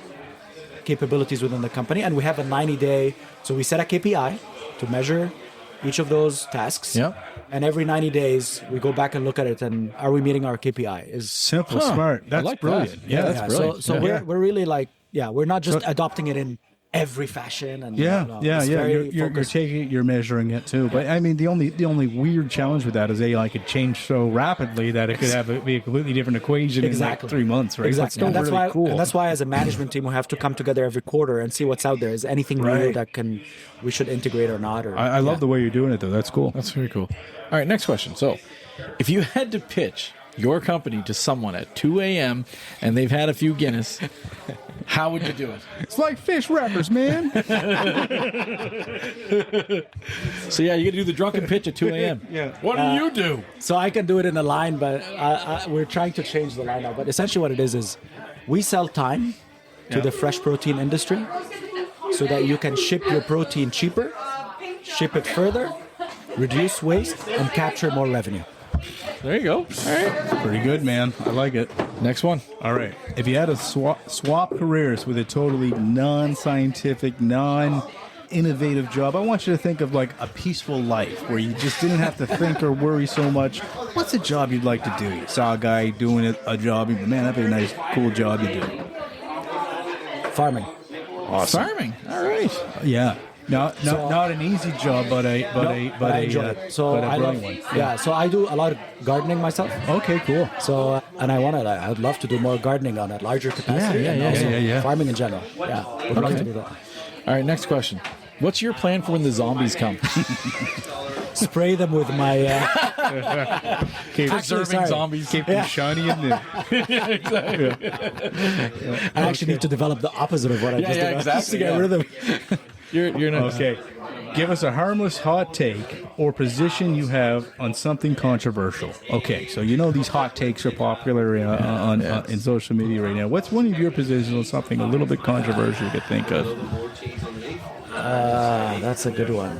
capabilities within the company, and we have a 90-day. So we set a KPI to measure each of those tasks. Yep. And every 90 days, we go back and look at it, and are we meeting our KPI? Is Simple, smart. That's like brilliant. that. Yeah, that's brilliant. So we're really like, we're not just adopting it in every fashion. And You're taking it, you're measuring it too. But I mean, the only weird challenge with that is AI could change so rapidly that it could be a completely different equation in like 3 months, right? Exactly. But still really cool. And that's why, as a management team, we have to come together every quarter and see what's out there. Is anything new that we should integrate or not? Or I love the way you're doing it, though. That's cool. That's very cool. All right, next question. So, if you had to pitch your company to someone at 2 a.m. and they've had a few Guinness, how would you do it? It's like fish wrappers, man. So, you got to do the drunken pitch at 2 a.m. Yeah. What do you do? So I can do it in a line, but we're trying to change the line now. But essentially what it is we sell time to the fresh protein industry so that you can ship your protein cheaper, ship it further, reduce waste, and capture more revenue. There you go. All right. Pretty good, man. I like it. Next one. All right. If you had to swap careers with a totally non-scientific, non-innovative job, I want you to think of like a peaceful life where you just didn't have to think or worry so much. What's a job you'd like to do? You saw a guy doing a job, man, that'd be a nice, cool job to do. Farming. Awesome. Farming. All right. Yeah. Not an easy job, but a enjoy it. So but a I brilliant love, one. yeah. So I do a lot of gardening myself. Okay, cool. So and I'd love to do more gardening on a larger capacity. Yeah. Farming in general. Yeah, would love to do that. All right, next question. What's your plan for when the zombies come? Spray them with my Preserving zombies. Keep them shiny and new. I actually need to develop the opposite of what I just did. exactly. Just to get rid of them. You're not Okay. Give us a harmless hot take or position you have on something controversial. Okay, so these hot takes are popular in social media right now. What's one of your positions on something a little bit controversial you could think of? That's a good one.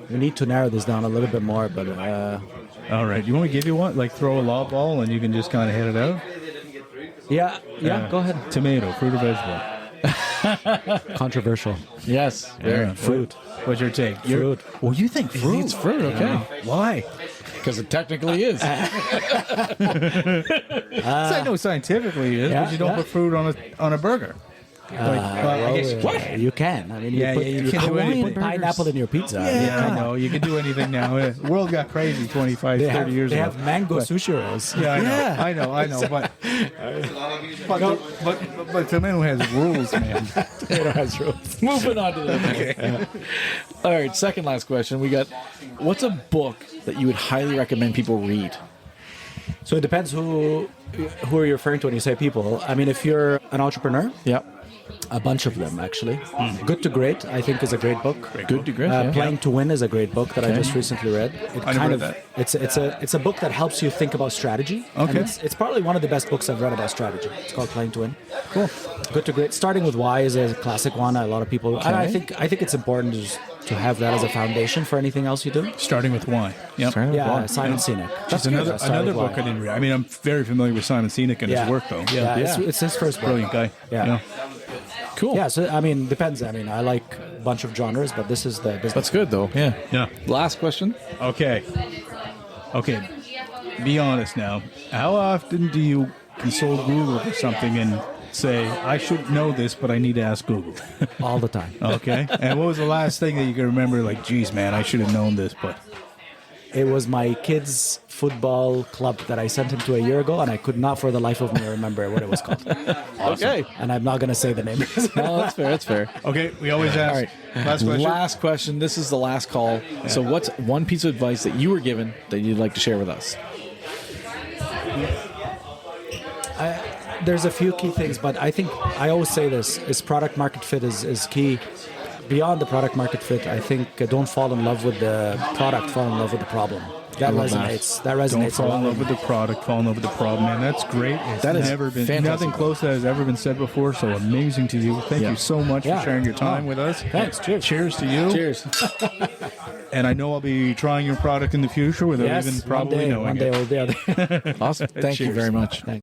We need to narrow this down a little bit more, but All right, you want me to give you one? Like throw a lob ball and you can just kind of hit it out? yeah, go ahead. Tomato, fruit or vegetable? Controversial. Yes. Yeah. Fruit. What's your take? Fruit. Well, you think fruit? It's fruit, okay. Why? Because it technically is. I know scientifically it is, but you don't put fruit on a burger. I guess what? You can. I mean, Yeah, you can do anything. put pineapple in your pizza. Yeah, I know. You can do anything now. The world got crazy 25, 30 years They ago. have mango sushi rolls. Yeah, I know. But tomato has rules, man. Tomato has rolls. Moving on to the next. All right, second last question. We got, what's a book that you would highly recommend people read? So it depends who are you referring to when you say people. I mean, if you're an entrepreneur, a bunch of them actually. Good to Great, I think, is a great book. Good to Great. Playing to Win is a great book that I just recently read. I never read that. It's a book that helps you think about strategy. Okay. And it's probably one of the best books I've read about strategy. It's called Playing to Win. Cool. Good to Great. Starting with Why is a classic one. A lot of people. And I think it's important to have that as a foundation for anything else you do. Starting with why. Yep. Simon Sinek. That's another book I didn't read. I mean, I'm very familiar with Simon Sinek and his work, though. Yeah. It's his first book. Brilliant guy. Yeah. Cool. Yeah, so I mean, depends. I mean, I like a bunch of genres, but this is the business. That's good, though. Yeah. Last question. Okay. Be honest now. How often do you consult Google for something and say, I should know this, but I need to ask Google? All the time. Okay. And what was the last thing that you can remember? Like, geez, man, I should have known this, but... It was my kids' football club that I sent him to a year ago, and I could not for the life of me remember what it was called. Okay. And I'm not going to say the name. No, that's fair. That's fair. Okay, we always ask. All right. Last question. Last question. This is the last call. So what's one piece of advice that you were given that you'd like to share with us? There's a few key things, but I think I always say this, is product market fit is key. Beyond the product market fit, I think don't fall in love with the product, fall in love with the problem. That resonates. That resonates. Don't fall in love with the product, fall in love with the problem, man. That's great. It's That is never been fantastic. nothing close that has ever been said before. So amazing to you. Thank you so much for sharing your time with us. Thanks. Cheers. Cheers to you. Cheers. And I know I'll be trying your product in the future without even probably knowing one day it. we'll be out there. Awesome. Thank you Cheers. very much. Thanks.